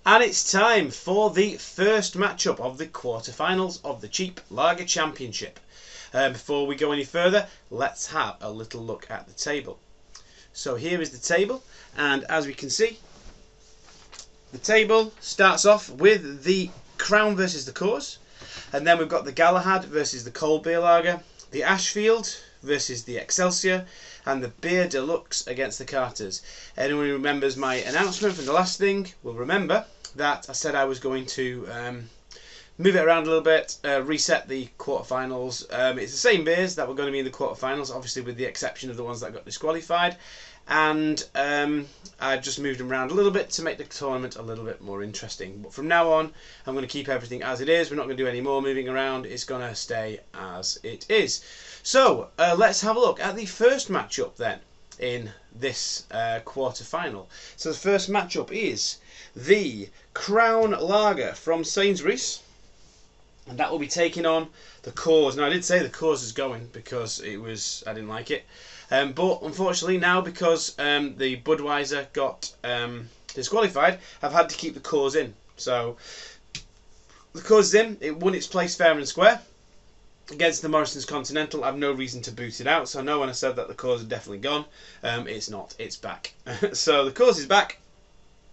And it's time for the first matchup of the quarterfinals of the Cheap Lager Championship. Before we go any further, let's have a little look at the table. So here is the table, and as we can see, the table starts off with the Crown versus the Coors, and then we've got the Galahad versus the Cold Beer Lager, the Ashfield versus the Excelsior, and the Beer Deluxe against the Carters. Anyone who remembers my announcement from the last thing will remember that I said I was going to move it around a little bit, reset the quarterfinals. It's the same beers that were going to be in the quarterfinals, obviously with the exception of the ones that got disqualified, and I just moved them around a little bit to make the tournament a little bit more interesting. But from now on, I'm going to keep everything as it is. We're not going to do any more moving around. It's going to stay as it is. So let's have a look at the first matchup then in this quarter-final. So the first matchup is the Crown Lager from Sainsbury's, and that will be taking on the Coors. Now I did say the Coors is going because I didn't like it, but unfortunately now, because the Budweiser got disqualified, I've had to keep the Coors in. So the Coors is in. It won its place fair and square against the Morrison's Continental. I have no reason to boot it out, so I know when I said that the Coors had definitely gone, it's not, it's back. So the Coors is back.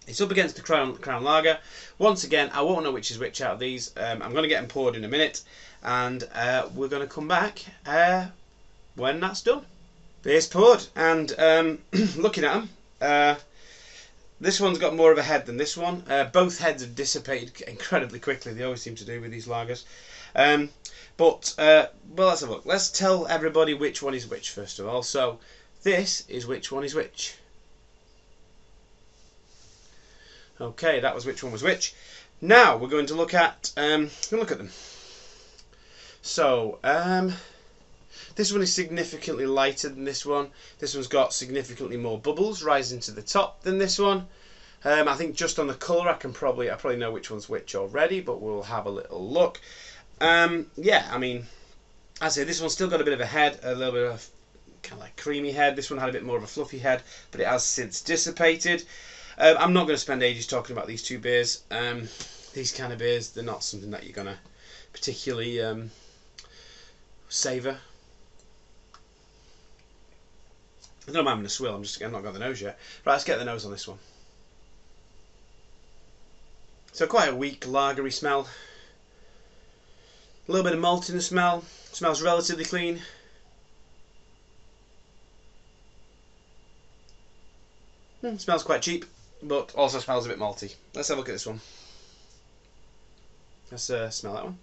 It's up against the Crown Lager. Once again, I won't know which is which out of these. I'm going to get them poured in a minute, and we're going to come back when that's done. Beer's poured, and looking at them, this one's got more of a head than this one. Both heads have dissipated incredibly quickly. They always seem to do with these lagers. Well, let's have a look. Let's tell everybody which one is which first of all. So this is which one is which. Okay, that was which one was which. Now we're going to look at them. So this one is significantly lighter than this one. This one's got significantly more bubbles rising to the top than this one. I think just on the colour I probably know which one's which already, but we'll have a little look. Yeah, I mean, I say this one's still got a bit of a head, a little bit of kind of like creamy head. This one had a bit more of a fluffy head, but it has since dissipated. I'm not going to spend ages talking about these two beers. These kind of beers, they're not something that you're going to particularly savour. I don't know, I'm having a swill. I've not got the nose yet. Right, let's get the nose on this one. So quite a weak lagery smell. A little bit of malt in the smell. Smells relatively clean. Smells quite cheap, but also smells a bit malty. Let's have a look at this one. Let's smell that one.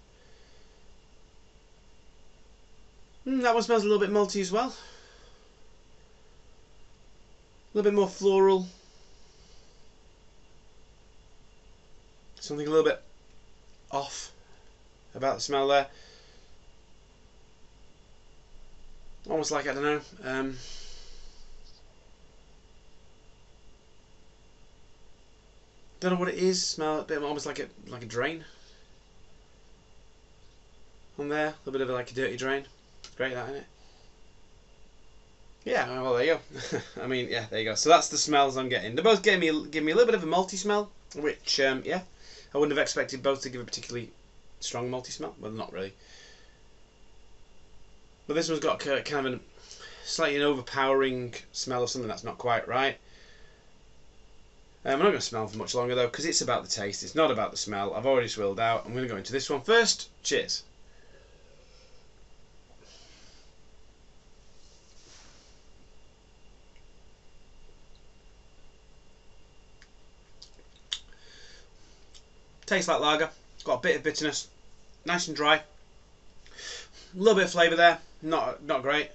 That one smells a little bit malty as well. A little bit more floral. Something a little bit off about the smell there. Almost like, I don't know, don't know what it is. Smell a bit almost like a drain on there. A little bit of like a dirty drain. Great, that, isn't it? Yeah, well, there you go. I mean, yeah, there you go. So that's the smells I'm getting. They're both giving me a little bit of a malty smell, which yeah, I wouldn't have expected both to give a particularly strong malty smell. Well, not really. But this one's got kind of a slightly an overpowering smell of something that's not quite right. I'm not going to smell for much longer though, because it's about the taste. It's not about the smell. I've already swilled out. I'm going to go into this one first. Cheers. Tastes like lager. Got a bit of bitterness. Nice and dry. A little bit of flavour there. Not great.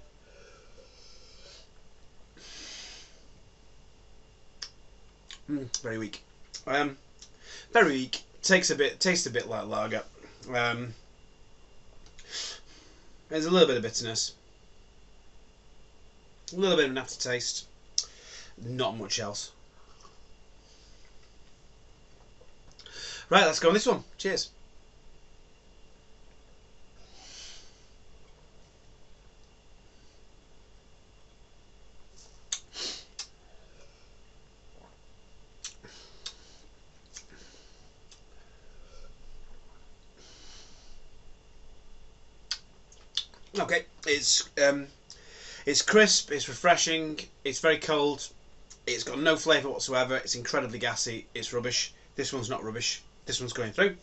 Very weak. Very weak. Tastes a bit like lager. There's a little bit of bitterness. A little bit of an aftertaste. Not much else. Right, let's go on this one. Cheers. Okay, it's crisp, it's refreshing, it's very cold, it's got no flavour whatsoever, it's incredibly gassy, it's rubbish. This one's not rubbish, this one's going through.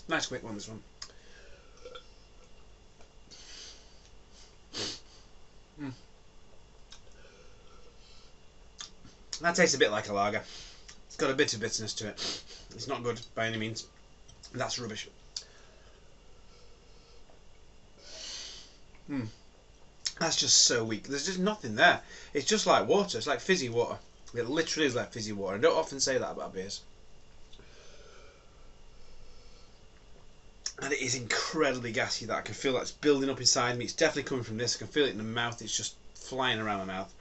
Nice quick one, this one. That tastes a bit like a lager. It's got a bit of bitterness to it. It's not good by any means. That's rubbish. That's just so weak. There's just nothing there. It's just like water. It's like fizzy water. It literally is like fizzy water. I don't often say that about beers. And it is incredibly gassy. That I can feel that's building up inside me. It's definitely coming from this. I can feel it in the mouth. It's just flying around my mouth.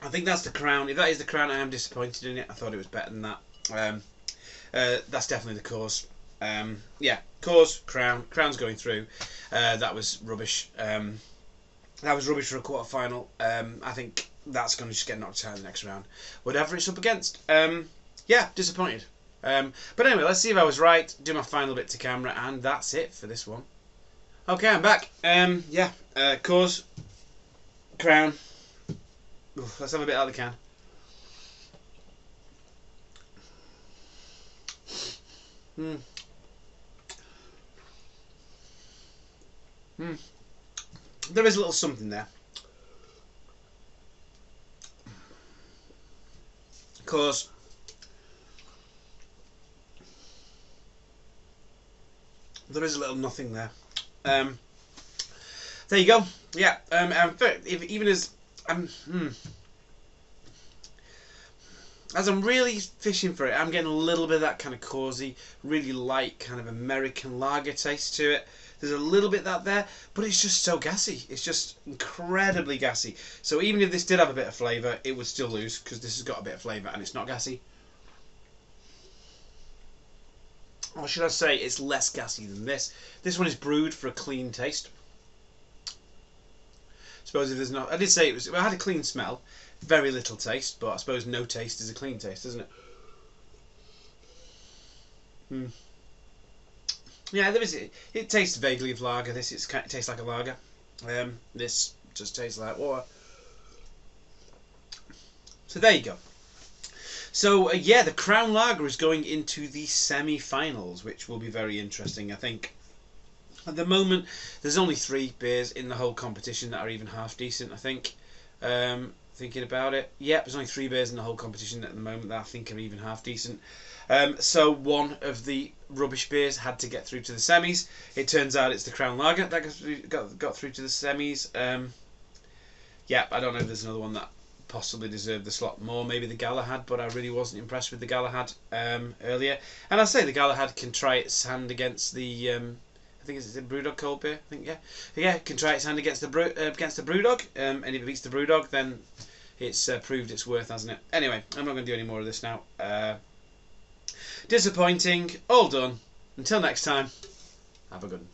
I think that's the Crown. If that is the Crown, I am disappointed in it. I thought it was better than that. That's definitely the Coors. Yeah, Coors, Crown. Crown's going through. That was rubbish. That was rubbish for a quarter final. I think that's going to just get knocked out in the next round. Whatever it's up against. Yeah, disappointed. But anyway, let's see if I was right. Do my final bit to camera, and that's it for this one. Okay, I'm back. Yeah, Coors, Crown. Oof, let's have a bit out of the can. There is a little something there. Of course, there is a little nothing there. There you go. Yeah. Even as I'm really fishing for it, I'm getting a little bit of that kind of cosy, really light kind of American lager taste to it. There's a little bit of that there, but it's just so gassy. It's just incredibly gassy. So even if this did have a bit of flavour, it would still lose because this has got a bit of flavour and it's not gassy. Or should I say it's less gassy than this. This one is brewed for a clean taste. Suppose if there's not, I did say it had a clean smell, very little taste, but I suppose no taste is a clean taste, isn't it? Yeah, there is. It tastes vaguely of lager. It tastes like a lager. This just tastes like water. So there you go. So yeah, the Crown Lager is going into the semi-finals, which will be very interesting, I think. At the moment, there's only 3 beers in the whole competition that are even half decent, I think. Thinking about it. Yep, there's only 3 beers in the whole competition at the moment that I think are even half decent. So one of the rubbish beers had to get through to the semis. It turns out it's the Crown Lager that got through to the semis. Yep, I don't know if there's another one that possibly deserved the slot more. Maybe the Galahad, but I really wasn't impressed with the Galahad earlier. And I say the Galahad can try its hand against the... I think it's the Brewdog cold beer. I think yeah, it can try its hand against the Brewdog. And if it beats the Brewdog, then it's proved its worth, hasn't it? Anyway, I'm not going to do any more of this now. Disappointing. All done. Until next time. Have a good one.